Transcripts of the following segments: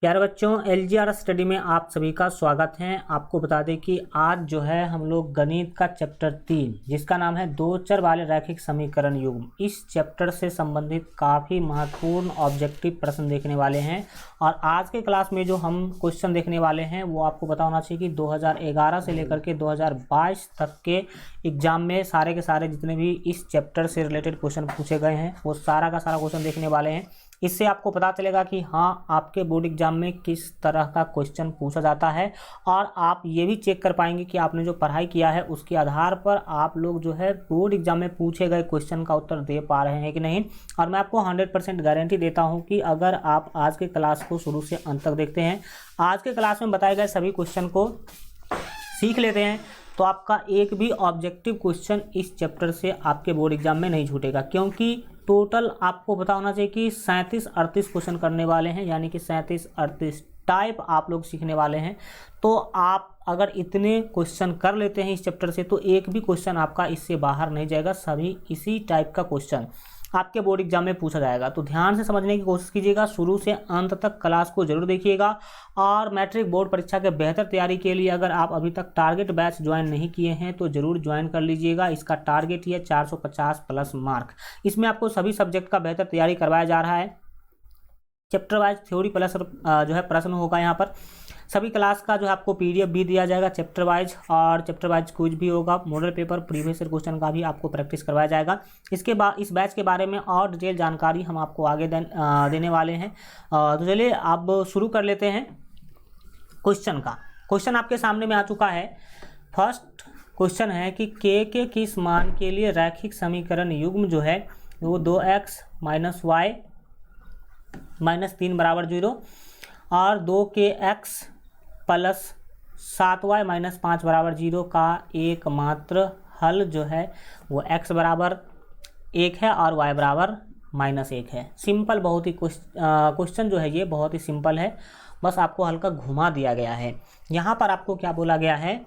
प्यारे बच्चों, LGR study में आप सभी का स्वागत है। आपको बता दें कि आज जो है हम लोग गणित का चैप्टर 3 जिसका नाम है दो चर वाले रैखिक समीकरण युग्म, इस चैप्टर से संबंधित काफ़ी महत्वपूर्ण ऑब्जेक्टिव प्रश्न देखने वाले हैं। और आज के क्लास में जो हम क्वेश्चन देखने वाले हैं वो आपको पता होना चाहिए कि 2011 से लेकर के 2022 तक के एग्जाम में सारे के सारे जितने भी इस चैप्टर से रिलेटेड क्वेश्चन पूछे गए हैं वो सारा का सारा क्वेश्चन देखने वाले हैं। इससे आपको पता चलेगा कि हाँ, आपके बोर्ड एग्जाम में किस तरह का क्वेश्चन पूछा जाता है और आप ये भी चेक कर पाएंगे कि आपने जो पढ़ाई किया है उसके आधार पर आप लोग जो है बोर्ड एग्जाम में पूछे गए क्वेश्चन का उत्तर दे पा रहे हैं कि नहीं। और मैं आपको 100% गारंटी देता हूँ कि अगर आप आज के क्लास को शुरू से अंत तक देखते हैं, आज के क्लास में बताए गए सभी क्वेश्चन को सीख लेते हैं, तो आपका एक भी ऑब्जेक्टिव क्वेश्चन इस चैप्टर से आपके बोर्ड एग्जाम में नहीं छूटेगा। क्योंकि टोटल आपको पता होना चाहिए कि 37-38 क्वेश्चन करने वाले हैं, यानी कि 37-38 टाइप आप लोग सीखने वाले हैं। तो आप अगर इतने क्वेश्चन कर लेते हैं इस चैप्टर से तो एक भी क्वेश्चन आपका इससे बाहर नहीं जाएगा, सभी इसी टाइप का क्वेश्चन आपके बोर्ड एग्जाम में पूछा जाएगा। तो ध्यान से समझने की कोशिश कीजिएगा, शुरू से अंत तक क्लास को जरूर देखिएगा। और मैट्रिक बोर्ड परीक्षा के बेहतर तैयारी के लिए अगर आप अभी तक टारगेट बैच ज्वाइन नहीं किए हैं तो जरूर ज्वाइन कर लीजिएगा। इसका टारगेट ही है 450 प्लस मार्क। इसमें आपको सभी सब्जेक्ट का बेहतर तैयारी करवाया जा रहा है। चैप्टर वाइज थ्योरी प्लस जो है प्रश्न होगा। यहाँ पर सभी क्लास का जो है आपको पीडीएफ भी दिया जाएगा चैप्टर वाइज, और चैप्टर वाइज क्विज भी होगा। Model paper previous year question का भी आपको प्रैक्टिस करवाया जाएगा। इसके बाद इस बैच के बारे में और डिटेल जानकारी हम आपको आगे देने वाले हैं। तो चलिए अब शुरू कर लेते हैं क्वेश्चन का। क्वेश्चन आपके सामने में आ चुका है। फर्स्ट क्वेश्चन है कि के किस मान के लिए रैखिक समीकरण युग्म जो है वो 2x - y - 3 = 0 और 2kx + 7y - 5 = 0 का एकमात्र हल जो है वो x = 1 है और y = -1 है। सिंपल, बहुत ही क्वेश्चन जो है ये बहुत ही सिंपल है, बस आपको हल्का घुमा दिया गया है। यहाँ पर आपको क्या बोला गया है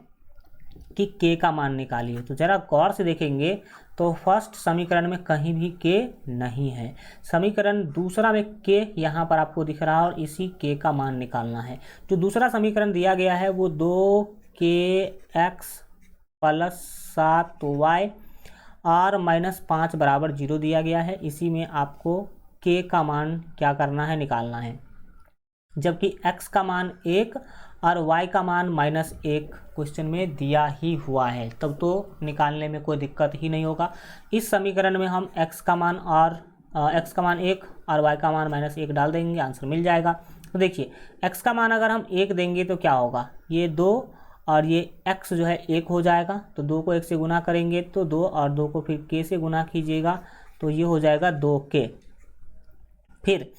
कि k का मान निकालिए। तो ज़रा गौर से देखेंगे तो फर्स्ट समीकरण में कहीं भी k नहीं है। समीकरण दूसरा में k यहाँ पर आपको दिख रहा है और इसी k का मान निकालना है। जो दूसरा समीकरण दिया गया है वो 2kx + 7y और -5 = 0 दिया गया है। इसी में आपको k का मान क्या करना है, निकालना है। जबकि x का मान 1 और y का मान -1 क्वेश्चन में दिया ही हुआ है, तब तो निकालने में कोई दिक्कत ही नहीं होगा। इस समीकरण में हम x का मान 1 और y का मान -1 डाल देंगे, आंसर मिल जाएगा। तो देखिए x का मान अगर हम 1 देंगे तो क्या होगा, ये 2 और ये x जो है 1 हो जाएगा। तो 2 को 1 से गुना करेंगे तो 2 और 2 को फिर k से गुना कीजिएगा तो ये हो जाएगा 2k। फिर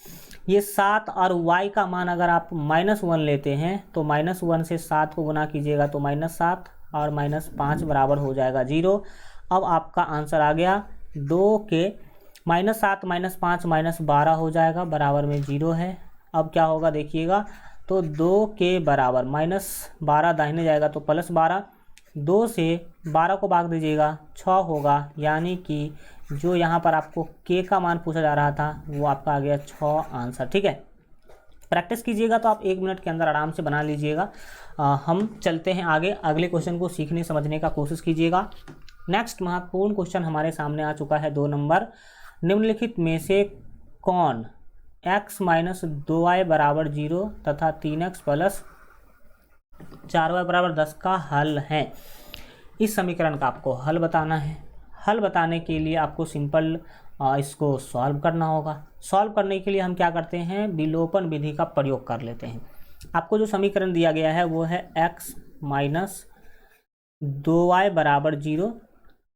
ये 7 और y का मान अगर आप -1 लेते हैं तो -1 से 7 को गुना कीजिएगा तो -7 और -5 बराबर हो जाएगा 0। अब आपका आंसर आ गया 2k। -7 -5 -12 हो जाएगा, बराबर में 0 है। अब क्या होगा देखिएगा, तो 2k बराबर -12 दाहिने जाएगा तो +12, 2 से 12 को भाग दीजिएगा 6 होगा। यानी कि जो यहाँ पर आपको k का मान पूछा जा रहा था वो आपका आ गया 6 आंसर। ठीक है, प्रैक्टिस कीजिएगा तो आप 1 मिनट के अंदर आराम से बना लीजिएगा। हम चलते हैं आगे, अगले क्वेश्चन को सीखने समझने का कोशिश कीजिएगा। नेक्स्ट महत्वपूर्ण क्वेश्चन हमारे सामने आ चुका है 2 नंबर। निम्नलिखित में से कौन x - 2y = 0 तथा 3x + 4y = 10 का हल है। इस समीकरण का आपको हल बताना है। हल बताने के लिए आपको सिंपल इसको सॉल्व करना होगा। सॉल्व करने के लिए हम क्या करते हैं, विलोपन विधि का प्रयोग कर लेते हैं। आपको जो समीकरण दिया गया है वो है x - 2y = 0।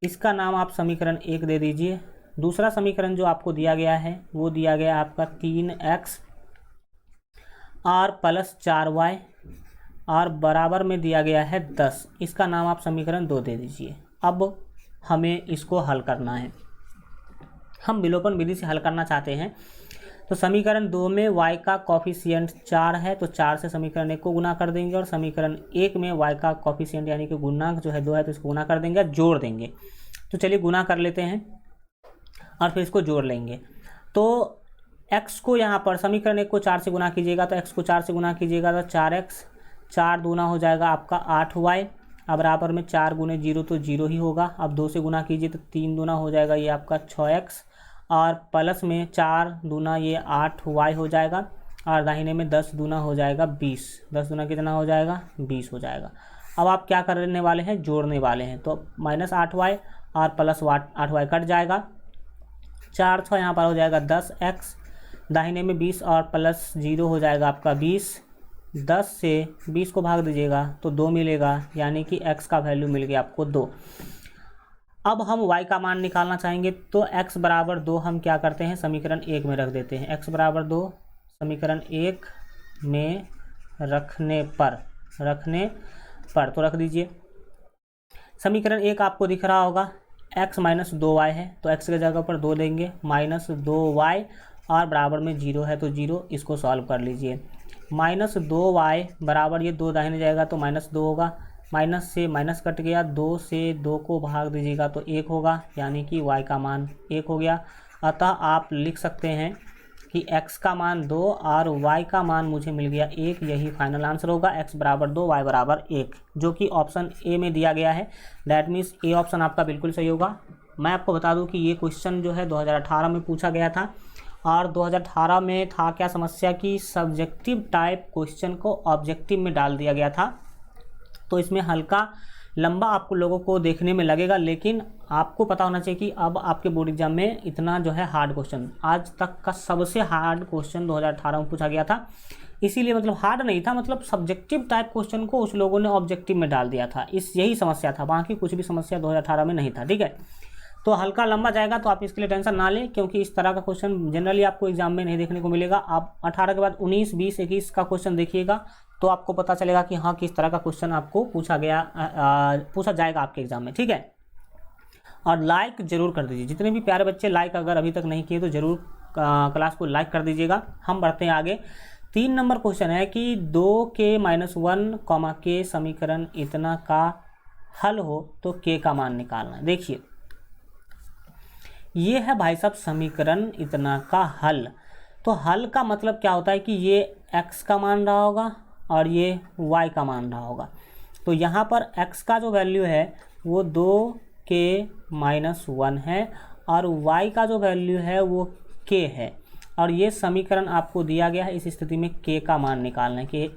इसका नाम आप समीकरण 1 दे दीजिए। दूसरा समीकरण जो आपको दिया गया है वो दिया गया आपका 3x और + 4y और बराबर में दिया गया है 10। इसका नाम आप समीकरण 2 दे दीजिए। अब हमें इसको हल करना है। हम विलोपन विधि से हल करना चाहते हैं। तो समीकरण 2 में y का कॉफिशिएंट 4 है तो 4 से समीकरण 1 को गुना कर देंगे, और समीकरण 1 में y का कॉफिशिएंट यानी कि गुणांक जो है 2 है तो इसको गुना कर देंगे, जोड़ देंगे। तो चलिए गुना कर लेते हैं और फिर इसको जोड़ लेंगे। तो x को यहाँ पर समीकरण 1 को 4 से गुना कीजिएगा तो x को 4 से गुना कीजिएगा तो 4x, 4 दूना हो जाएगा आपका 8y, अब बराबर में 4 गुने 0 तो 0 ही होगा। अब 2 से गुना कीजिए तो 3 दूना हो जाएगा ये आपका 6x, और प्लस में 4 दूना ये 8y हो जाएगा, और दाहिने में 10 दूना हो जाएगा 20। 10 दूना कितना हो जाएगा? 20 हो जाएगा। अब आप क्या करने वाले हैं? जोड़ने वाले हैं। तो -8y और प्लस 8y कट जाएगा, 4 6 यहाँ पर हो जाएगा 10x, दाहिने में 20 और प्लस 0 हो जाएगा आपका 20। 10 से 20 को भाग दीजिएगा तो 2 मिलेगा, यानी कि x का वैल्यू मिल गया आपको 2। अब हम y का मान निकालना चाहेंगे तो x बराबर 2 हम क्या करते हैं? समीकरण 1 में रख देते हैं। x बराबर 2 समीकरण 1 में रखने पर तो रख दीजिए। समीकरण 1 आपको दिख रहा होगा, x - 2y है तो x की जगह पर 2 देंगे, -2y और बराबर में 0 है तो 0। इसको सॉल्व कर लीजिए। -2y बराबर ये 2 दाहिने जाएगा तो -2 होगा, माइनस से माइनस कट गया, 2 से 2 को भाग दीजिएगा तो 1 होगा, यानी कि y का मान 1 हो गया। अतः आप लिख सकते हैं कि x का मान 2 और y का मान मुझे मिल गया 1। यही फाइनल आंसर होगा, x बराबर 2 y बराबर 1, जो कि ऑप्शन ए में दिया गया है। दैट मीन्स ए ऑप्शन आपका बिल्कुल सही होगा। मैं आपको बता दूं कि ये क्वेश्चन जो है 2018 में पूछा गया था, और 2018 में था क्या समस्या की सब्जेक्टिव टाइप क्वेश्चन को ऑब्जेक्टिव में डाल दिया गया था। तो इसमें हल्का लंबा आपको लोगों को देखने में लगेगा, लेकिन आपको पता होना चाहिए कि अब आपके बोर्ड एग्जाम में इतना जो है हार्ड क्वेश्चन, आज तक का सबसे हार्ड क्वेश्चन 2018 में पूछा गया था। इसीलिए मतलब हार्ड नहीं था, मतलब सब्जेक्टिव टाइप क्वेश्चन को उस लोगों ने ऑब्जेक्टिव में डाल दिया था। यही समस्या था, बाकी कुछ भी समस्या 2018 में नहीं था। ठीक है, तो हल्का लंबा जाएगा तो आप इसके लिए टेंशन ना लें, क्योंकि इस तरह का क्वेश्चन जनरली आपको एग्जाम में नहीं देखने को मिलेगा। आप 18 के बाद 19, 20, 21 का क्वेश्चन देखिएगा तो आपको पता चलेगा कि हाँ किस तरह का क्वेश्चन आपको पूछा जाएगा आपके एग्जाम में। ठीक है, और लाइक जरूर कर दीजिए। जितने भी प्यारे बच्चे लाइक अगर अभी तक नहीं किए तो जरूर क्लास को लाइक कर दीजिएगा। हम बढ़ते हैं आगे। 3 नंबर क्वेश्चन है कि 2k - 1, k समीकरण इतना का हल हो तो k का मान निकालना है। देखिए ये है भाई साहब समीकरण इतना का हल। तो हल का मतलब क्या होता है कि ये x का मान रहा होगा और ये y का मान रहा होगा। तो यहाँ पर x का जो वैल्यू है वो 2k - 1 है, और y का जो वैल्यू है वो k है, और ये समीकरण आपको दिया गया है। इस स्थिति में k का मान निकालना है कि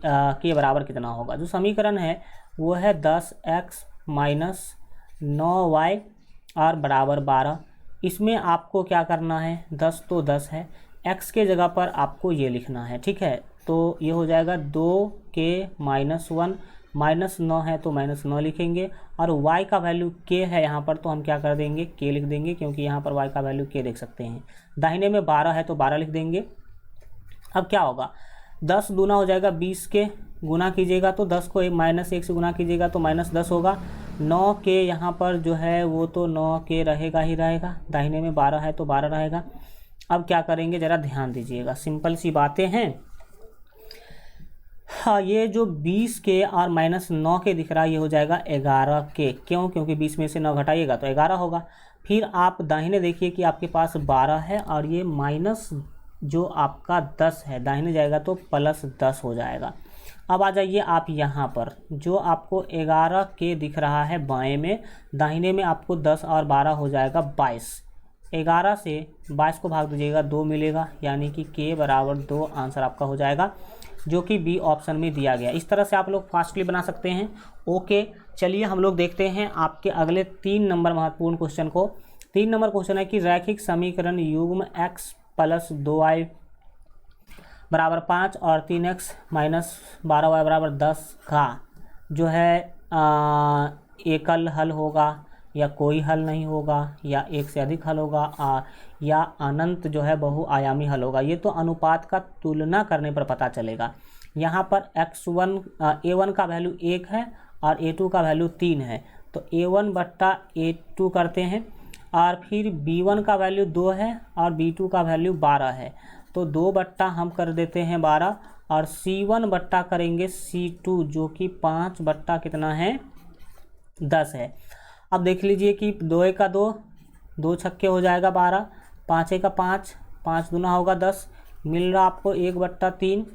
k बराबर कितना होगा। जो समीकरण है वो है 10x - 9y और बराबर 12। इसमें आपको क्या करना है, 10 तो 10 है, x के जगह पर आपको ये लिखना है। ठीक है, तो ये हो जाएगा 2k - 1, -9 है तो -9 लिखेंगे, और y का वैल्यू k है यहाँ पर, तो हम क्या कर देंगे, k लिख देंगे, क्योंकि यहाँ पर y का वैल्यू k देख सकते हैं। दाहिने में 12 है तो 12 लिख देंगे। अब क्या होगा, 10 दूना हो जाएगा 20 के, गुना कीजिएगा तो 10 को -1 से गुना कीजिएगा तो -10 होगा। 9k यहाँ पर जो है वो तो 9k रहेगा ही रहेगा, दाहिने में 12 है तो 12 रहेगा। अब क्या करेंगे ज़रा ध्यान दीजिएगा, सिंपल सी बातें हैं। हाँ, ये जो 20k और -9k दिख रहा है ये हो जाएगा 11k। क्यों? क्योंकि 20 में से 9 घटाइएगा तो 11 होगा। फिर आप दाहिने देखिए कि आपके पास 12 है, और ये माइनस जो आपका 10 है दाहिने जाएगा तो +10 हो जाएगा। अब आ जाइए आप यहाँ पर, जो आपको 11k दिख रहा है बाएं में, दाहिने में आपको 10 और 12 हो जाएगा 22। 11 से 22 को भाग दीजिएगा 2 मिलेगा, यानी कि k बराबर 2 आंसर आपका हो जाएगा, जो कि बी ऑप्शन में दिया गया। इस तरह से आप लोग फास्टली बना सकते हैं। ओके, चलिए हम लोग देखते हैं आपके अगले 3 नंबर महत्वपूर्ण क्वेश्चन को। 3 नंबर क्वेश्चन है कि रैखिक समीकरण युग्म x + 2y बराबर 5 और 3x - 12y बराबर 10 का जो है एकल हल होगा, या कोई हल नहीं होगा, या एक से अधिक हल होगा, या अनंत जो है बहुआयामी हल होगा। ये तो अनुपात का तुलना करने पर पता चलेगा। यहाँ पर a1 का वैल्यू 1 है और a2 का वैल्यू 3 है, तो a1 बट्टा a2 करते हैं, और फिर b1 का वैल्यू 2 है और b2 का वैल्यू 12 है, तो 2 बट्टा हम कर देते हैं 12, और c1 बट्टा करेंगे c2 जो कि 5 बट्टा कितना है 10 है। अब देख लीजिए कि 2 का 2, 2 छक्के हो जाएगा 12, 5 का 5, 5 दूना होगा 10, मिल रहा आपको 1/3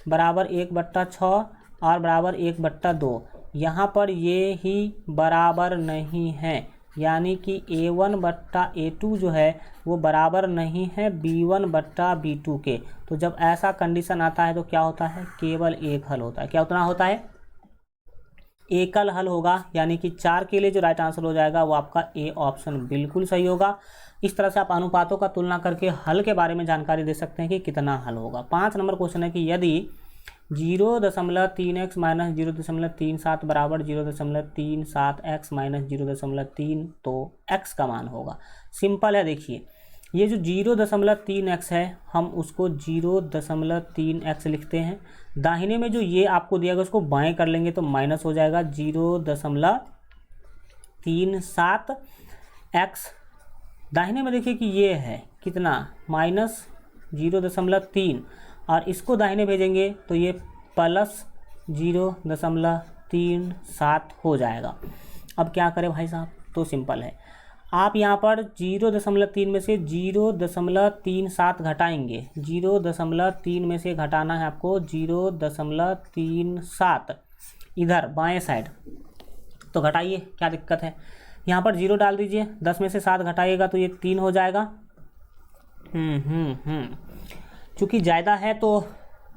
बराबर 1/6 और बराबर 1/2। यहाँ पर ये ही बराबर नहीं है, यानी कि A1/A2 जो है वो बराबर नहीं है B1/B2 के। तो जब ऐसा कंडीशन आता है तो क्या होता है, केवल एक हल होता है। क्या उतना होता है, एकल हल होगा, यानी कि 4 के लिए जो राइट आंसर हो जाएगा वो आपका ए ऑप्शन बिल्कुल सही होगा। इस तरह से आप अनुपातों का तुलना करके हल के बारे में जानकारी दे सकते हैं कि कितना हल होगा। 5 नंबर क्वेश्चन है कि यदि 0.3x माइनस 0.37 बराबर 0.37x माइनस 0.3 तो x का मान होगा। सिंपल है, देखिए ये जो 0.3x है हम उसको 0.3x लिखते हैं। दाहिने में जो ये आपको दिया गया उसको बाएं कर लेंगे तो माइनस हो जाएगा 0.37x। दाहिने में देखिए कि ये है कितना, माइनस 0.3 और इसको दाहिने भेजेंगे तो ये प्लस 0.37 हो जाएगा। अब क्या करें भाई साहब, तो सिंपल है, आप यहाँ पर 0.3 में से 0.37 घटाएंगे। 0.3 में से घटाना है आपको 0.37 इधर बाएं साइड, तो घटाइए, क्या दिक्कत है। यहाँ पर 0 डाल दीजिए, 10 में से 7 घटाइएगा तो ये 3 हो जाएगा। चूँकि ज़्यादा है तो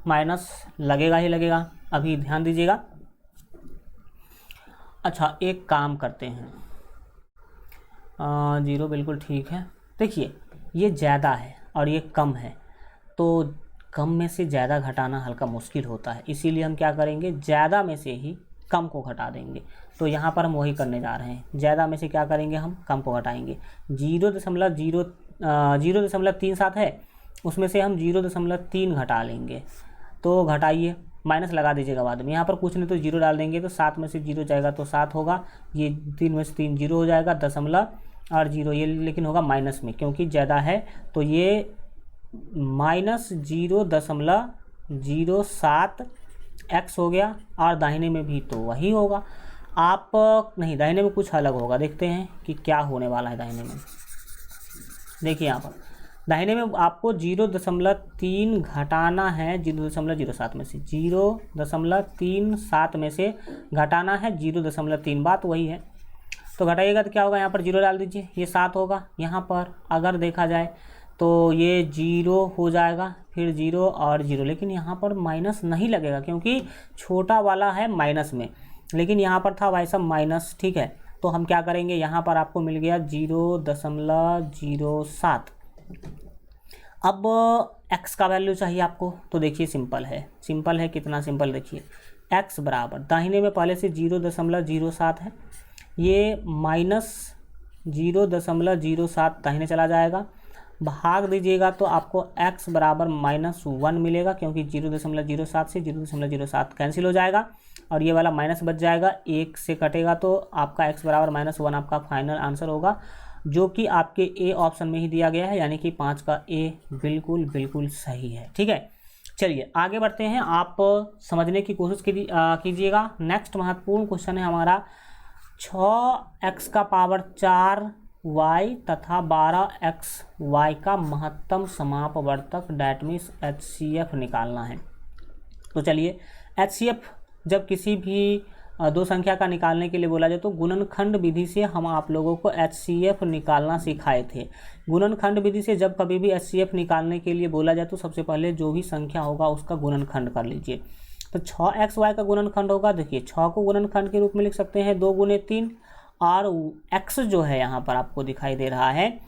माइनस लगेगा ही लगेगा, अभी ध्यान दीजिएगा। अच्छा एक काम करते हैं, 0 बिल्कुल ठीक है। देखिए ये ज़्यादा है और ये कम है, तो कम में से ज़्यादा घटाना हल्का मुश्किल होता है, इसीलिए हम क्या करेंगे, ज़्यादा में से ही कम को घटा देंगे। तो यहाँ पर हम वही करने जा रहे हैं, ज़्यादा में से क्या करेंगे, हम कम को घटाएंगे। 0.37 है, उसमें से हम 0.3 घटा लेंगे। तो घटाइए, माइनस लगा दीजिएगा बाद में, यहाँ पर कुछ नहीं तो 0 डाल देंगे तो 7 में से 0 जाएगा तो 7 होगा। ये 3 में से 3 0 हो जाएगा, दशमलव और 0 ये लेकिन होगा माइनस में, क्योंकि ज़्यादा है तो ये माइनस 0.07x हो गया। और दाहिने में भी तो वही होगा, आप नहीं, दाहिने में कुछ अलग होगा, देखते हैं कि क्या होने वाला है दाहिने में। देखिए यहाँ पर दाहिने में आपको 0.3 घटाना है 0.07 में से, 0.37 में से घटाना है 0.3, बात वही है। तो घटाइएगा तो क्या होगा, यहाँ पर 0 डाल दीजिए, ये 7 होगा। यहाँ पर अगर देखा जाए तो ये 0 हो जाएगा, फिर 0 और 0, लेकिन यहाँ पर माइनस नहीं लगेगा क्योंकि छोटा वाला है माइनस में, लेकिन यहाँ पर था भाई साहब माइनस, ठीक है। तो हम क्या करेंगे, यहाँ पर आपको मिल गया 0.07। अब x का वैल्यू चाहिए आपको, तो देखिए सिंपल है, सिंपल है, कितना सिंपल, देखिए x बराबर, दाहिने में पहले से 0.07 है, ये माइनस 0.07 दाहिने चला जाएगा, भाग दीजिएगा तो आपको x बराबर -1 मिलेगा, क्योंकि 0.07 से 0.07 कैंसिल हो जाएगा और ये वाला माइनस बच जाएगा, 1 से कटेगा तो आपका x बराबर -1 आपका फाइनल आंसर होगा, जो कि आपके ए ऑप्शन में ही दिया गया है, यानी कि 5 का ए बिल्कुल बिल्कुल सही है। ठीक है, चलिए आगे बढ़ते हैं, आप समझने की कोशिश कीजिएगा। नेक्स्ट महत्वपूर्ण क्वेश्चन है हमारा 6x का पावर 4y तथा 12xy का महत्तम समापवर्तक डैट मीन्स HCF निकालना है। तो चलिए, HCF जब किसी भी दो संख्या का निकालने के लिए बोला जाए तो गुणनखंड विधि से हम आप लोगों को HCF निकालना सिखाए थे। गुणनखंड विधि से जब कभी भी HCF निकालने के लिए बोला जाए तो सबसे पहले जो भी संख्या होगा उसका गुणनखंड कर लीजिए। तो 6xy का गुणनखंड होगा, देखिए 6 को गुणनखंड के रूप में लिख सकते हैं 2 × 3, और x जो है यहाँ पर आपको दिखाई दे रहा है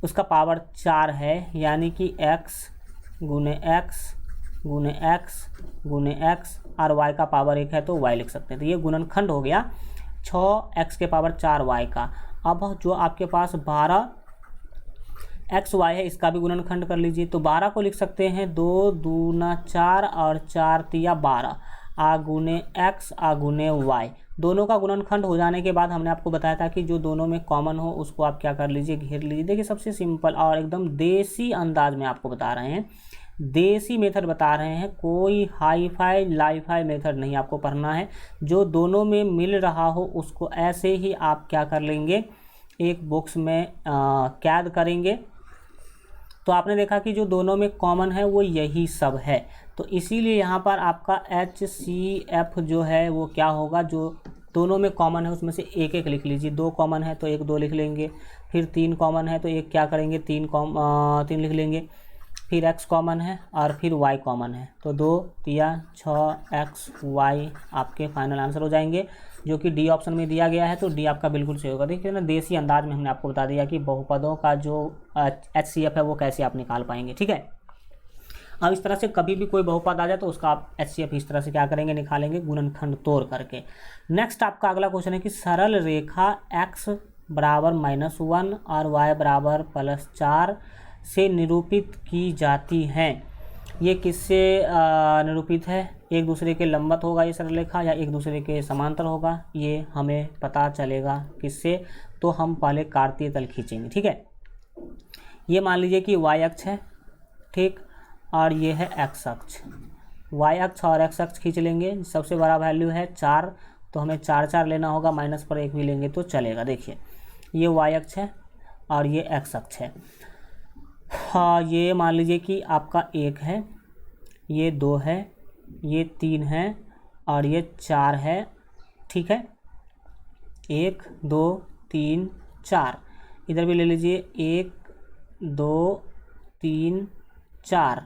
उसका पावर 4 है, यानी कि x × x और y का पावर 1 है तो y लिख सकते हैं। तो ये गुणनखंड हो गया 6x के पावर 4y का। अब जो आपके पास 12xy है इसका भी गुणनखंड कर लीजिए। तो 12 को लिख सकते हैं 2 दूना 4 और 4 तिया 12 आ गुने x आ गुने y। दोनों का गुणनखंड हो जाने के बाद हमने आपको बताया था कि जो दोनों में कॉमन हो उसको आप क्या कर लीजिए, घेर लीजिए। देखिए सबसे सिंपल और एकदम देसी अंदाज में आपको बता रहे हैं, देसी मेथड बता रहे हैं, कोई हाई फाई लाई फाई मेथड नहीं आपको पढ़ना है। जो दोनों में मिल रहा हो उसको ऐसे ही आप क्या कर लेंगे, एक बॉक्स में कैद करेंगे तो आपने देखा कि जो दोनों में कॉमन है वो यही सब है, तो इसीलिए यहाँ पर आपका HCF जो है वो क्या होगा, जो दोनों में कॉमन है उसमें से एक एक लिख लीजिए। 2 कॉमन है तो 1 2 लिख लेंगे, फिर 3 कॉमन है तो एक क्या करेंगे 3 लिख लेंगे, फिर x कॉमन है और फिर y कॉमन है, तो 2 3 6xy आपके फाइनल आंसर हो जाएंगे, जो कि डी ऑप्शन में दिया गया है। तो डी आपका बिल्कुल सही होगा। देखिए ना, देसी अंदाज में हमने आपको बता दिया कि बहुपदों का जो HCF है वो कैसे आप निकाल पाएंगे। ठीक है, अब इस तरह से कभी भी कोई बहुपद आ जाए तो उसका आप HCF इस तरह से क्या करेंगे, निकालेंगे गुणनखंड तोड़ करके। नेक्स्ट आपका अगला क्वेश्चन है कि सरल रेखा x बराबर -1 और y बराबर +4 से निरूपित की जाती हैं। ये किससे निरूपित है? एक दूसरे के लंबवत होगा ये सरल रेखा या एक दूसरे के समांतर होगा, ये हमें पता चलेगा किससे, तो हम पहले कार्तीय तल खींचेंगे। ठीक है, ये मान लीजिए कि y अक्ष है, ठीक, और ये है x अक्ष। y अक्ष और x अक्ष खींच लेंगे, सबसे बड़ा वैल्यू है 4, तो हमें 4 4 लेना होगा, माइनस पर 1 भी लेंगे तो चलेगा। देखिए ये y अक्ष है और ये x अक्ष है। हाँ, ये मान लीजिए कि आपका 1 है, ये 2 है, ये 3 है और ये 4 है। ठीक है, 1 2 3 4, इधर भी ले लीजिए 1 2 3 4,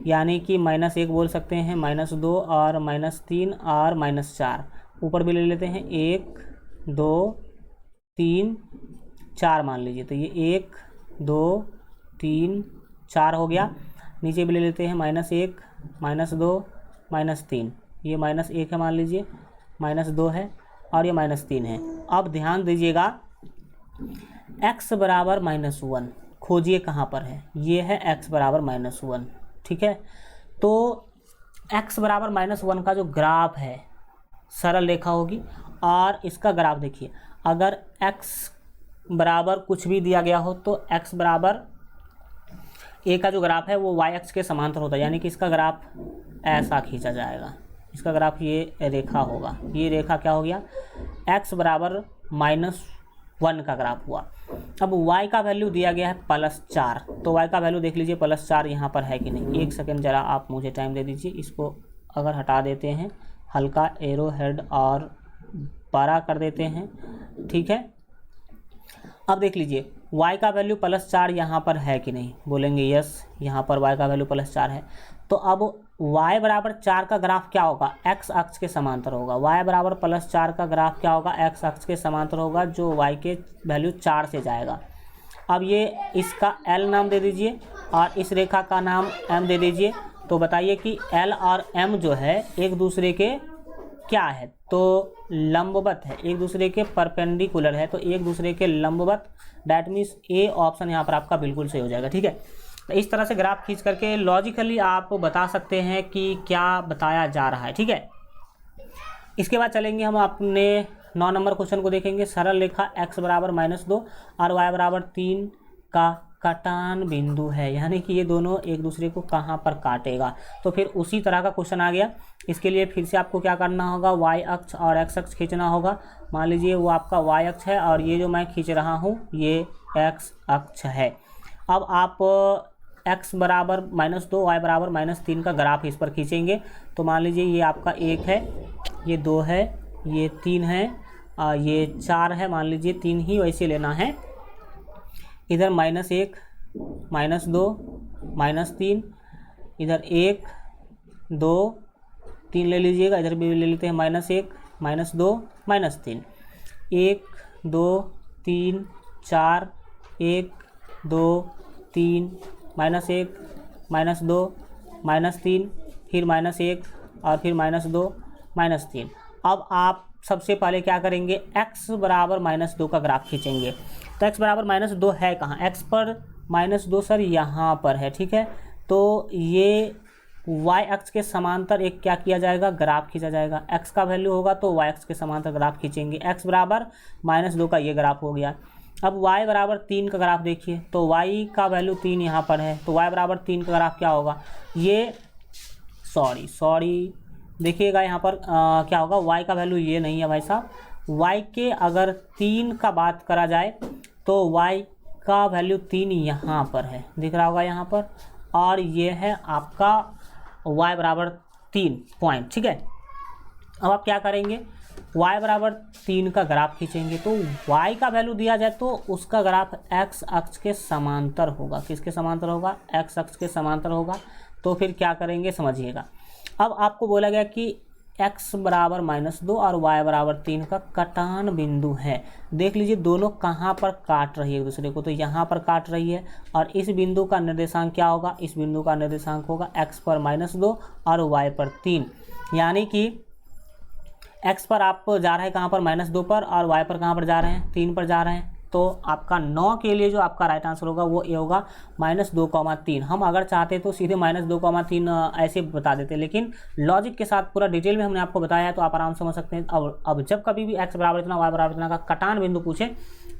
यानी कि -1 बोल सकते हैं, -2 और -3 और -4। ऊपर भी ले लेते हैं 1 2 3 4 मान लीजिए, तो ये 1 2 3 4 हो गया। नीचे भी ले लेते हैं -1 -2 -3, ये -1 है मान लीजिए, -2 है और ये -3 है। अब ध्यान दीजिएगा, x बराबर -1 खोजिए कहाँ पर है, ये है x बराबर -1। ठीक है, तो x बराबर -1 का जो ग्राफ है सरल रेखा होगी, और इसका ग्राफ देखिए, अगर x बराबर कुछ भी दिया गया हो तो x बराबर a का जो ग्राफ है वो y अक्ष के समांतर होता है, यानी कि इसका ग्राफ ऐसा खींचा जाएगा, इसका ग्राफ ये रेखा होगा। ये रेखा क्या हो गया, x बराबर -1 का ग्राफ हुआ। अब y का वैल्यू दिया गया है +4, तो y का वैल्यू देख लीजिए +4 यहाँ पर है कि नहीं। एक सेकंड ज़रा आप मुझे टाइम दे दीजिए, इसको अगर हटा देते हैं, हल्का एरो हेड और बड़ा कर देते हैं। ठीक है, अब देख लीजिए y का वैल्यू +4 यहाँ पर है कि नहीं, बोलेंगे यस, यहाँ पर y का वैल्यू +4 है। तो अब y बराबर 4 का ग्राफ क्या होगा, x अक्ष के समांतर होगा। y बराबर +4 का ग्राफ क्या होगा, x अक्ष के समांतर होगा, जो y के वैल्यू 4 से जाएगा। अब ये इसका L नाम दे दीजिए और इस रेखा का नाम M दे दीजिए। तो बताइए कि L और M जो है एक दूसरे के क्या है, तो लंबवत है, एक दूसरे के परपेंडिकुलर है, तो एक दूसरे के लंबवत, डैट मीन्स ए ऑप्शन यहाँ पर आपका बिल्कुल सही हो जाएगा। ठीक है, तो इस तरह से ग्राफ खींच करके लॉजिकली आप बता सकते हैं कि क्या बताया जा रहा है। ठीक है, इसके बाद चलेंगे हम अपने 9 नंबर क्वेश्चन को देखेंगे। सरल रेखा x बराबर -2 और y बराबर 3 का कटान बिंदु है, यानी कि ये दोनों एक दूसरे को कहाँ पर काटेगा। तो फिर उसी तरह का क्वेश्चन आ गया। इसके लिए फिर से आपको क्या करना होगा, y अक्ष और x अक्ष खींचना होगा। मान लीजिए वो आपका y अक्ष है और ये जो मैं खींच रहा हूँ ये x अक्ष है। अब आप x बराबर -2 y बराबर -3 का ग्राफ इस पर खींचेंगे। तो मान लीजिए ये आपका 1 है, ये 2 है, ये 3 है, ये 4 है, मान लीजिए 3 ही वैसे लेना है। इधर -1 -2 -3, इधर 1 2 3 ले लीजिएगा, इधर भी ले लेते हैं -1 -2 -3, 1 2 3 4 1 2 3 -1 -2 -3, फिर -1 और फिर -2 -3। अब आप सबसे पहले क्या करेंगे, x बराबर -2 का ग्राफ खींचेंगे। तो x बराबर -2 है कहाँ, x पर -2 सर यहाँ पर है। ठीक है, तो ये y अक्ष के समांतर एक क्या किया जाएगा, ग्राफ खींचा जाएगा। x का वैल्यू होगा तो y अक्ष के समांतर ग्राफ खींचेंगे। x बराबर -2 का ये ग्राफ हो गया। अब y बराबर 3 का ग्राफ देखिए, तो y का वैल्यू 3 यहाँ पर है, तो y बराबर 3 का ग्राफ क्या होगा, ये सॉरी देखिएगा यहाँ पर क्या होगा, y का वैल्यू ये नहीं है भाई साहब। y के अगर 3 का बात करा जाए तो y का वैल्यू 3 यहाँ पर है, दिख रहा होगा यहाँ पर, और ये है आपका y बराबर 3 पॉइंट, ठीक है। अब आप क्या करेंगे, y बराबर 3 का ग्राफ खींचेंगे, तो y का वैल्यू दिया जाए तो उसका ग्राफ x अक्ष के समांतर होगा। किसके समांतर होगा, x अक्ष के समांतर होगा। तो फिर क्या करेंगे समझिएगा। अब आपको बोला गया कि x बराबर -2 और y बराबर 3 का कटान बिंदु है। देख लीजिए दोनों कहाँ पर काट रही है एक दूसरे को, तो यहाँ पर काट रही है, और इस बिंदु का निर्देशांक क्या होगा, इस बिंदु का निर्देशांक होगा x पर -2 और y पर 3, यानी कि x पर आप जा रहे हैं कहाँ पर, -2 पर, और y पर कहाँ पर जा रहे हैं, 3 पर जा रहे हैं। तो आपका 9 के लिए जो आपका राइट आंसर होगा वो ये होगा -2,3। हम अगर चाहते तो सीधे -2,3 ऐसे बता देते, लेकिन लॉजिक के साथ पूरा डिटेल में हमने आपको बताया है, तो आप आराम से समझ सकते हैं। अब जब कभी भी x बराबर इतना, y बराबर इतना का कटान बिंदु पूछे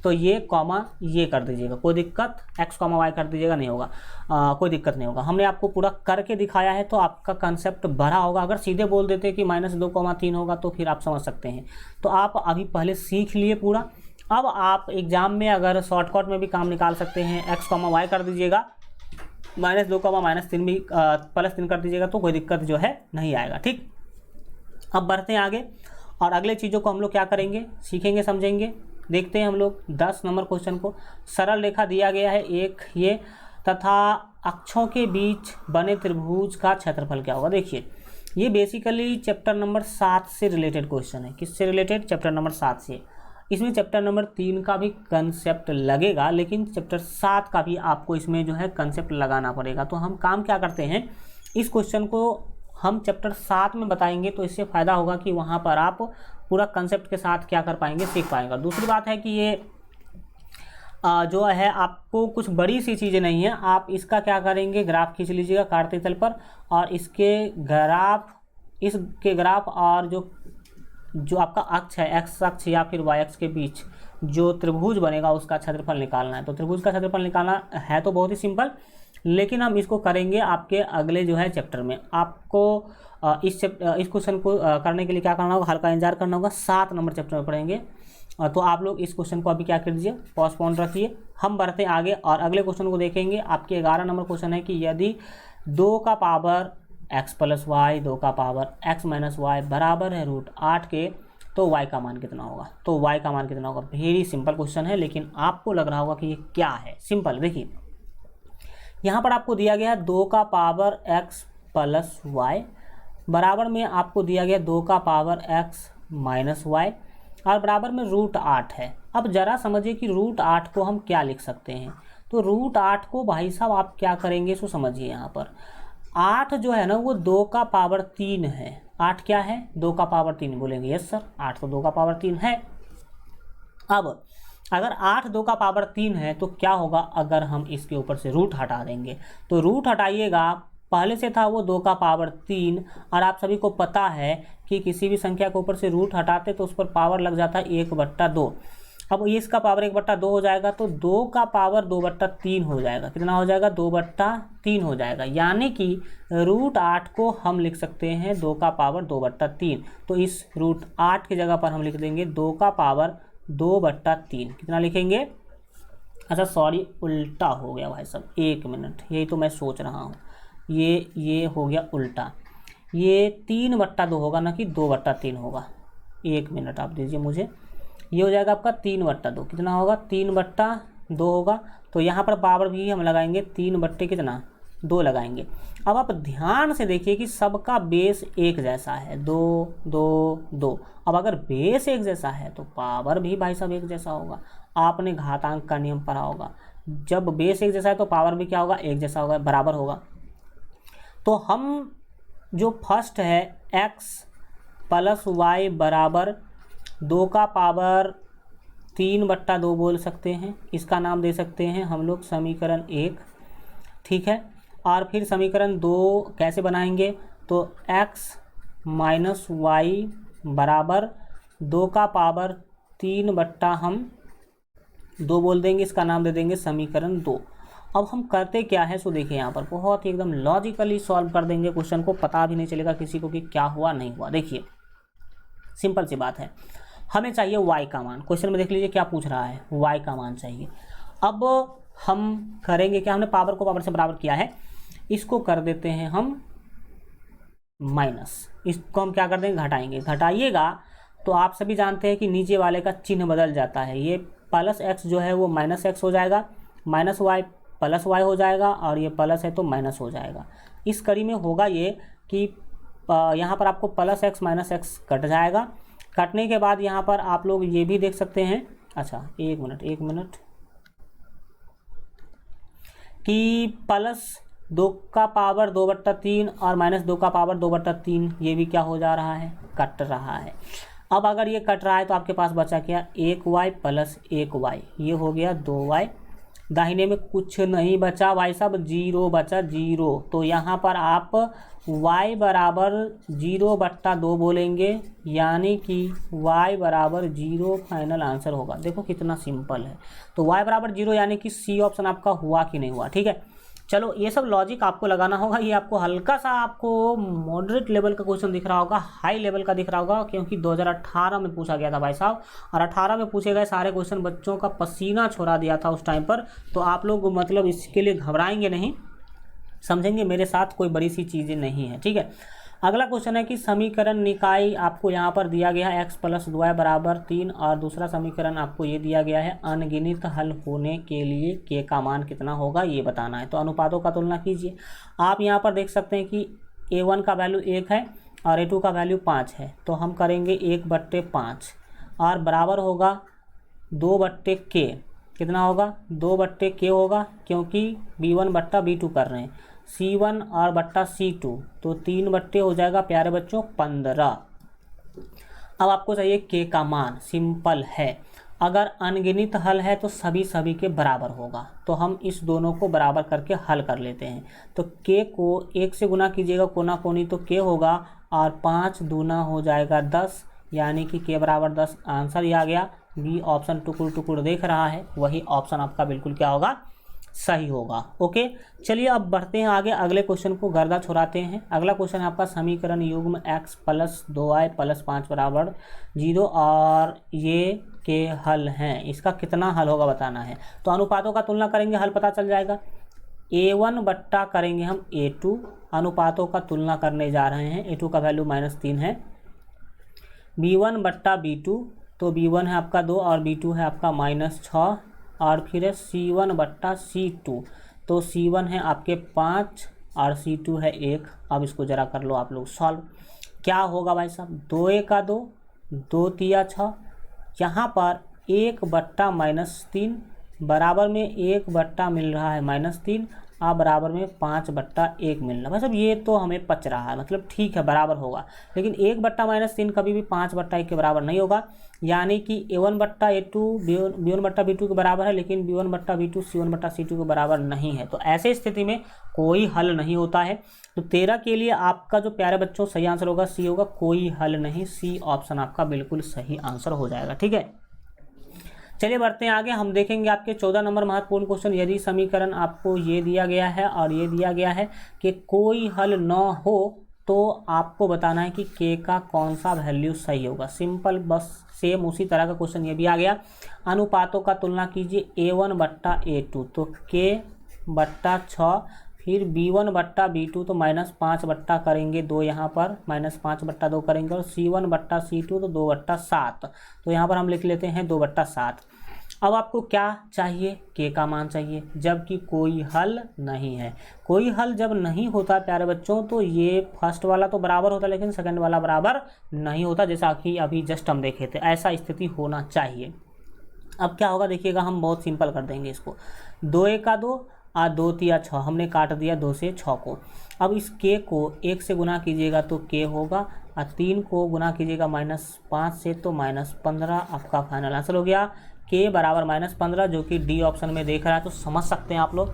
तो ये कॉमा ये कर दीजिएगा, कोई दिक्कत, x, y कर दीजिएगा, नहीं होगा, कोई दिक्कत नहीं होगा। हमने आपको पूरा करके दिखाया है तो आपका कंसेप्ट भरा होगा। अगर सीधे बोल देते कि -2,3 होगा तो फिर आप समझ सकते हैं। तो आप अभी पहले सीख लिए पूरा। अब आप एग्जाम में अगर शॉर्टकट में भी काम निकाल सकते हैं, x, y कर दीजिएगा, -2, -3 भी +3 कर दीजिएगा, तो कोई दिक्कत जो है नहीं आएगा, ठीक। अब बढ़ते हैं आगे और अगले चीज़ों को हम लोग क्या करेंगे, सीखेंगे, समझेंगे। देखते हैं हम लोग 10 नंबर क्वेश्चन को। सरल रेखा दिया गया है एक ये, तथा अक्षों के बीच बने त्रिभुज का क्षेत्रफल क्या होगा। देखिए ये बेसिकली चैप्टर नंबर 7 से रिलेटेड क्वेश्चन है। किससे रिलेटेड, चैप्टर नंबर 7 से। इसमें चैप्टर नंबर 3 का भी कंसेप्ट लगेगा, लेकिन चैप्टर 7 का भी आपको इसमें जो है कंसेप्ट लगाना पड़ेगा। तो हम काम क्या करते हैं, इस क्वेश्चन को हम चैप्टर 7 में बताएंगे, तो इससे फ़ायदा होगा कि वहाँ पर आप पूरा कंसेप्ट के साथ क्या कर पाएंगे, सीख पाएंगे। दूसरी बात है कि ये जो है आपको कुछ बड़ी सी चीज़ें नहीं है। आप इसका क्या करेंगे, ग्राफ खींच लीजिएगा काटते तल पर, और इसके ग्राफ और जो आपका अक्ष है, एक्स अक्ष या फिर वाई अक्ष के बीच जो त्रिभुज बनेगा उसका क्षेत्रफल निकालना है। तो त्रिभुज का क्षेत्रफल निकालना है तो बहुत ही सिंपल, लेकिन हम इसको करेंगे आपके अगले जो है चैप्टर में। आपको इस क्वेश्चन को करने के लिए क्या करना होगा, हल्का इंतजार करना होगा। 7 नंबर चैप्टर में पढ़ेंगे, तो आप लोग इस क्वेश्चन को अभी क्या कर दीजिए, पोस्टपोन रखिए। हम बढ़ते हैं आगे और अगले क्वेश्चन को देखेंगे। आपके 11 नंबर क्वेश्चन है कि यदि 2 का पावर x + y, 2 का पावर x - y बराबर है √8 के, तो y का मान कितना होगा। तो y का मान कितना होगा, वेरी सिंपल क्वेश्चन है, लेकिन आपको लग रहा होगा कि ये क्या है। सिंपल, देखिए यहाँ पर आपको दिया गया 2 का पावर x + y बराबर में आपको दिया गया 2 का पावर x - y और बराबर में √8 है। अब ज़रा समझिए कि √8 को हम क्या लिख सकते हैं। तो √8 को भाई साहब आप क्या करेंगे, सो समझिए। यहाँ पर 8 जो है ना वो 2 का पावर 3 है। 8 क्या है, 2 का पावर 3 बोलेंगे, यस सर 8 तो 2 का पावर 3 है। अब अगर 8 2 का पावर 3 है तो क्या होगा, अगर हम इसके ऊपर से रूट हटा देंगे, तो रूट हटाइएगा, पहले से था वो 2 का पावर 3, और आप सभी को पता है कि किसी भी संख्या के ऊपर से रूट हटाते तो उस पर पावर लग जाता है 1/2। अब ये इसका पावर 1/2 हो जाएगा, तो 2 का पावर 2/3 हो जाएगा। कितना हो जाएगा, 2/3 हो जाएगा। यानी कि √8 को हम लिख सकते हैं 2 का पावर 2/3। तो इस √8 की जगह पर हम लिख देंगे 2 का पावर 2/3। कितना लिखेंगे, अच्छा सॉरी उल्टा हो गया भाई साहब, 1 मिनट, यही तो मैं सोच रहा हूँ, ये हो गया उल्टा। ये 3/2 होगा ना कि 2/3 होगा। 1 मिनट आप दीजिए मुझे, ये हो जाएगा आपका 3/2। कितना होगा, 3/2 होगा। तो यहाँ पर पावर भी हम लगाएंगे 3/2 लगाएंगे। अब आप ध्यान से देखिए कि सबका बेस एक जैसा है, 2 2 2। अब अगर बेस एक जैसा है तो पावर भी भाई साहब एक जैसा होगा। आपने घातांक का नियम पढ़ा होगा, जब बेस एक जैसा है तो पावर भी क्या होगा, एक जैसा होगा, बराबर होगा। तो हम जो फर्स्ट है x + y बराबर 2 का पावर 3/2 बोल सकते हैं। इसका नाम दे सकते हैं हम लोग समीकरण 1, ठीक है। और फिर समीकरण 2 कैसे बनाएंगे, तो x - y बराबर 2 का पावर 3/2 बोल देंगे। इसका नाम दे देंगे समीकरण 2। अब हम करते क्या है, सो देखिए यहाँ पर बहुत ही एकदम लॉजिकली सॉल्व कर देंगे क्वेश्चन को, पता भी नहीं चलेगा किसी को कि क्या हुआ नहीं हुआ। देखिए सिंपल सी बात है, हमें चाहिए y का मान। क्वेश्चन में देख लीजिए क्या पूछ रहा है, y का मान चाहिए। अब हम करेंगे क्या, हमने पावर को पावर से बराबर किया है, इसको कर देते हैं हम माइनस, इसको हम क्या कर देंगे, घटाएंगे। घटाइएगा तो आप सभी जानते हैं कि नीचे वाले का चिन्ह बदल जाता है, ये प्लस एक्स जो है वो माइनस एक्स हो जाएगा, माइनस वाई प्लस वाई हो जाएगा, और ये प्लस है तो माइनस हो जाएगा। इस कड़ी में होगा ये कि यहाँ पर आपको plus x minus x cut जाएगा। कटने के बाद यहाँ पर आप लोग ये भी देख सकते हैं, अच्छा एक मिनट कि प्लस 2 का पावर 2/3 और माइनस 2 का पावर 2/3 ये भी क्या हो जा रहा है, कट रहा है। अब अगर ये कट रहा है तो आपके पास बचा क्या, 1y प्लस 1y, ये हो गया 2y। दाहिने में कुछ नहीं बचा भाई साहब, 0 बचा, 0। तो यहाँ पर आप y बराबर 0/2 बोलेंगे, यानी कि y बराबर 0 फाइनल आंसर होगा। देखो कितना सिंपल है। तो y बराबर 0 यानी कि सी ऑप्शन आपका हुआ कि नहीं हुआ, ठीक है। चलो ये सब लॉजिक आपको लगाना होगा। ये आपको हल्का सा आपको मॉडरेट लेवल का क्वेश्चन दिख रहा होगा, हाई लेवल का दिख रहा होगा, क्योंकि 2018 में पूछा गया था भाई साहब, और 18 में पूछे गए सारे क्वेश्चन बच्चों का पसीना छोड़ा दिया था उस टाइम पर। तो आप लोग मतलब इसके लिए घबराएंगे नहीं, समझेंगे मेरे साथ, कोई बड़ी सी चीज़ें नहीं है, ठीक है। अगला क्वेश्चन है कि समीकरण निकाय आपको यहाँ पर दिया गया है x प्लस 2y बराबर 3, और दूसरा समीकरण आपको ये दिया गया है अनगिनत हल होने के लिए k का मान कितना होगा ये बताना है। तो अनुपातों का तुलना कीजिए। आप यहाँ पर देख सकते हैं कि a1 का वैल्यू 1 है और a2 का वैल्यू 5 है, तो हम करेंगे 1/5 और बराबर होगा 2/k। कितना होगा, 2/k होगा, क्योंकि b1/b2 कर रहे हैं, C1 और बट्टा C2, तो 3 हो जाएगा प्यारे बच्चों 15। अब आपको चाहिए k का मान, सिंपल है। अगर अनगिनत हल है तो सभी के बराबर होगा, तो हम इस दोनों को बराबर करके हल कर लेते हैं। तो k को 1 से गुना कीजिएगा कोना कोनी, तो k होगा, और 5 दूना हो जाएगा 10, यानी कि k बराबर 10 आंसर ही आ गया। बी ऑप्शन टुकुर देख रहा है, वही ऑप्शन आपका बिल्कुल क्या होगा, सही होगा। ओके, चलिए अब बढ़ते हैं आगे, अगले क्वेश्चन को गर्दा छुड़ाते हैं। अगला क्वेश्चन है आपका समीकरण युग्म x प्लस 2y प्लस 5 बराबर 0 और ये के हल हैं, इसका कितना हल होगा बताना है। तो अनुपातों का तुलना करेंगे, हल पता चल जाएगा। a1 बट्टा करेंगे हम a2, अनुपातों का तुलना करने जा रहे हैं। a2 का वैल्यू -3 है। b1/b2, तो b1 है आपका 2 और b2 है आपका -6, और फिर है C1/C2, तो C1 है आपके 5 और C2 है 1। अब इसको ज़रा कर लो आप लोग सॉल्व, क्या होगा भाई साहब, 2 1 का 2, 2 3 6, यहाँ पर 1/-3 बराबर में 1 मिल रहा है -3, आप बराबर में 5/1 मिल रहा है। भाई साहब ये तो हमें पच रहा है, मतलब ठीक है बराबर होगा, लेकिन 1/-3 कभी भी 5/1 के बराबर नहीं होगा, यानी कि a1/a2 b1/b2 के बराबर है, लेकिन b1/b2 c1/c2 के बराबर नहीं है। तो ऐसे स्थिति में कोई हल नहीं होता है। तो 13 के लिए आपका जो प्यारे बच्चों सही आंसर होगा सी होगा, कोई हल नहीं, सी ऑप्शन आपका बिल्कुल सही आंसर हो जाएगा, ठीक है। चलिए बढ़ते हैं आगे, हम देखेंगे आपके 14 नंबर महत्वपूर्ण क्वेश्चन। यदि समीकरण आपको ये दिया गया है और ये दिया गया है कि कोई हल न हो, तो आपको बताना है कि k का कौन सा वैल्यू सही होगा। सिंपल, बस सेम उसी तरह का क्वेश्चन ये भी आ गया। अनुपातों का तुलना कीजिए, a1/a2, तो k/6, फिर b1/b2, तो -5 करेंगे 2, यहाँ पर -5/2 करेंगे, और c1/c2, तो 2/7, तो यहाँ पर हम लिख लेते हैं 2/7। अब आपको क्या चाहिए, k का मान चाहिए, जबकि कोई हल नहीं है। कोई हल जब नहीं होता प्यारे बच्चों, तो ये फर्स्ट वाला तो बराबर होता, लेकिन सेकंड वाला बराबर नहीं होता, जैसा कि अभी जस्ट हम देखे थे। ऐसा स्थिति होना चाहिए। अब क्या होगा देखिएगा, हम बहुत सिंपल कर देंगे इसको। 2 1 का 2 और 2 3 6, हमने काट दिया 2 से 6 को। अब इस k को 1 से गुना कीजिएगा तो k होगा, और 3 को गुना कीजिएगा -5 से, तो -15 आपका फाइनल आंसर हो गया। k बराबर -15, जो कि डी ऑप्शन में देख रहा है। तो समझ सकते हैं आप लोग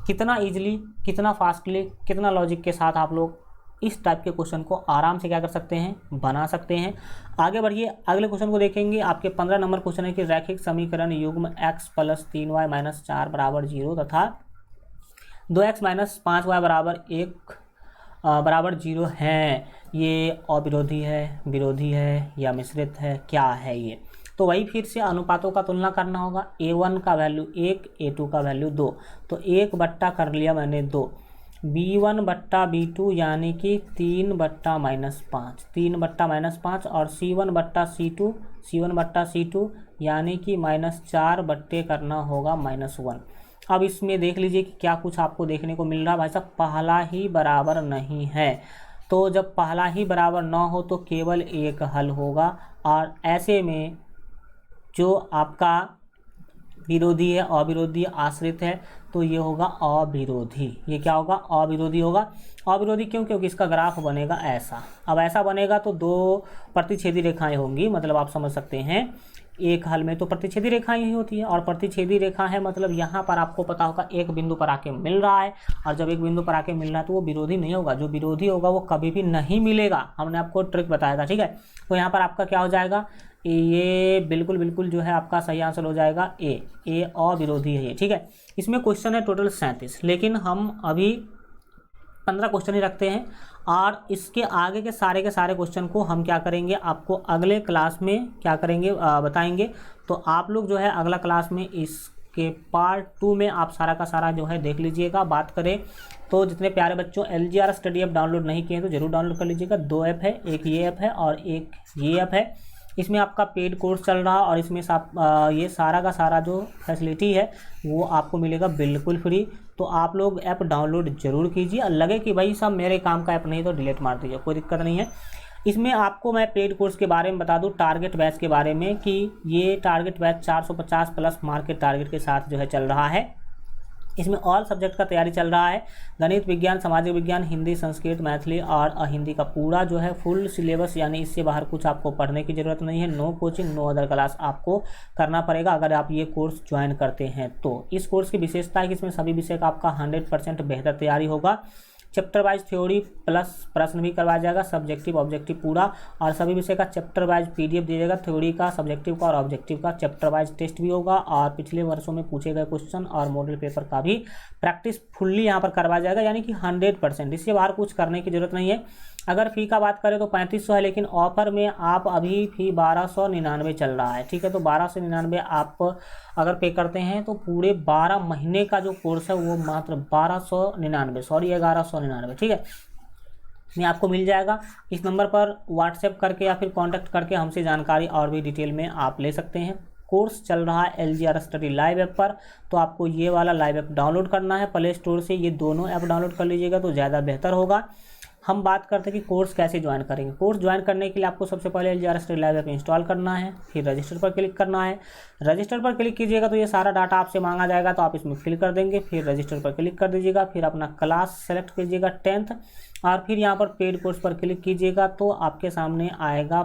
कितना ईजिली, कितना फास्टली, कितना लॉजिक के साथ आप लोग इस टाइप के क्वेश्चन को आराम से क्या कर सकते हैं, बना सकते हैं। आगे बढ़िए, अगले क्वेश्चन को देखेंगे। आपके 15 नंबर क्वेश्चन है कि रैखिक समीकरण युग्म x प्लस 3y माइनस 4 बराबर 0 तथा 2x माइनस 5y बराबर 1 बराबर 0 है, ये अविरोधी है, विरोधी है या मिश्रित है, क्या है ये। तो वही फिर से अनुपातों का तुलना करना होगा। A1 का वैल्यू 1, A2 का वैल्यू 2, तो 1 बट्टा कर लिया मैंने 2, B1 बट्टा B2 यानी कि 3 बट्टा -5, 3 बट्टा -5, और C1 बट्टा C2 यानी कि -4 बट्टे करना होगा -1। अब इसमें देख लीजिए कि क्या कुछ आपको देखने को मिल रहा है। भाई साहब पहला ही बराबर नहीं है, तो जब पहला ही बराबर ना हो तो केवल एक हल होगा, और ऐसे में जो आपका विरोधी है, अविरोधी आश्रित है, तो ये होगा अविरोधी। ये क्या होगा? अविरोधी होगा। अविरोधी क्यों? क्योंकि इसका ग्राफ बनेगा ऐसा। अब ऐसा बनेगा तो दो प्रतिच्छेदी रेखाएं होंगी, मतलब आप समझ सकते हैं एक हल में तो प्रतिच्छेदी रेखाएं ही होती है, और प्रतिच्छेदी रेखा है मतलब यहाँ पर आपको पता होगा एक बिंदु पर आके मिल रहा है, और जब एक बिंदु पर आके मिल रहा है तो वो विरोधी नहीं होगा। जो विरोधी होगा वो कभी भी नहीं मिलेगा, हमने आपको ट्रिक बताया था, ठीक है। तो यहाँ पर आपका क्या हो जाएगा? ये बिल्कुल जो है आपका सही आंसर हो जाएगा ए अविरोधी है ये, ठीक है। इसमें क्वेश्चन है टोटल 37, लेकिन हम अभी 15 क्वेश्चन ही रखते हैं, और इसके आगे के सारे क्वेश्चन को हम क्या करेंगे, आपको अगले क्लास में क्या करेंगे बताएंगे। तो आप लोग जो है अगला क्लास में इसके पार्ट 2 में आप सारा का सारा जो है देख लीजिएगा। बात करें तो जितने प्यारे बच्चों LGR स्टडी ऐप डाउनलोड नहीं किए तो जरूर डाउनलोड कर लीजिएगा। 2 ऐप है, एक ये ऐप है और एक ये ऐप है। इसमें आपका पेड कोर्स चल रहा है, और इसमें ये सारा का सारा जो फैसिलिटी है वो आपको मिलेगा बिल्कुल फ्री। तो आप लोग ऐप डाउनलोड जरूर कीजिए, और लगे कि भाई सब मेरे काम का ऐप नहीं तो डिलीट मार दीजिए, कोई दिक्कत नहीं है। इसमें आपको मैं पेड कोर्स के बारे में बता दूं, टारगेट बैच के बारे में, कि ये टारगेट बैच 450 प्लस मार्क के टारगेट के साथ जो है चल रहा है। इसमें ऑल सब्जेक्ट का तैयारी चल रहा है, गणित, विज्ञान, सामाजिक विज्ञान, हिंदी, संस्कृत, मैथिली और अहिंदी का पूरा जो है फुल सिलेबस, यानी इससे बाहर कुछ आपको पढ़ने की ज़रूरत नहीं है। No coaching, no other class आपको करना पड़ेगा अगर आप ये कोर्स ज्वाइन करते हैं तो। इस कोर्स की विशेषता है कि इसमें सभी विषय का आपका 100% बेहतर तैयारी होगा। चैप्टर वाइज थ्योरी प्लस प्रश्न भी करवाया जाएगा, सब्जेक्टिव ऑब्जेक्टिव पूरा, और सभी विषय का चैप्टर वाइज PDF दिया जाएगा, थ्योरी का, सब्जेक्टिव का और ऑब्जेक्टिव का। चैप्टर वाइज टेस्ट भी होगा, और पिछले वर्षों में पूछे गए क्वेश्चन और मॉडल पेपर का भी प्रैक्टिस फुल्ली यहाँ पर करवाया जाएगा, यानी कि 100%। इससे बाहर कुछ करने की जरूरत नहीं है। अगर फ़ी का बात करें तो 3500 है, लेकिन ऑफर में आप अभी फ़ी 1299 चल रहा है, ठीक है। तो 1299 आप अगर पे करते हैं तो पूरे 12 महीने का जो कोर्स है वो मात्र 1199, ठीक है, में आपको मिल जाएगा। इस नंबर पर व्हाट्सएप करके या फिर कांटेक्ट करके हमसे जानकारी और भी डिटेल में आप ले सकते हैं। कोर्स चल रहा है LGR स्टडी लाइव ऐप पर, तो आपको ये वाला लाइव ऐप डाउनलोड करना है प्ले स्टोर से। ये दोनों ऐप डाउनलोड कर लीजिएगा तो ज़्यादा बेहतर होगा। हम बात करते हैं कि कोर्स कैसे ज्वाइन करेंगे। कोर्स ज्वाइन करने के लिए आपको सबसे पहले LGR study live app install करना है, फिर रजिस्टर पर क्लिक करना है। रजिस्टर पर क्लिक कीजिएगा तो ये सारा डाटा आपसे मांगा जाएगा, तो आप इसमें फिल कर देंगे, फिर रजिस्टर पर क्लिक कर दीजिएगा, फिर अपना क्लास सेलेक्ट कीजिएगा 10th, और फिर यहाँ पर पेड कोर्स पर क्लिक कीजिएगा तो आपके सामने आएगा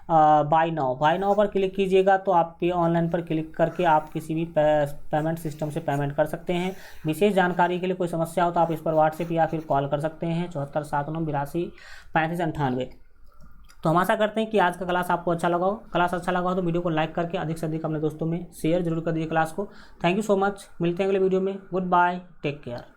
बाय नाउ पर क्लिक कीजिएगा तो आप पे ऑनलाइन पर क्लिक करके आप किसी भी पेमेंट सिस्टम से पेमेंट कर सकते हैं। विशेष जानकारी के लिए कोई समस्या हो तो आप इस पर व्हाट्सएप या फिर कॉल कर सकते हैं 7479823598। तो हम आशा करते हैं कि आज का क्लास आपको अच्छा लगा हो। क्लास अच्छा लगा हो तो वीडियो को लाइक करके अधिक से अधिक अपने दोस्तों में शेयर जरूर कर दीजिए क्लास को। थैंक यू सो मच, मिलते हैं अगले वीडियो में। Goodbye, take care.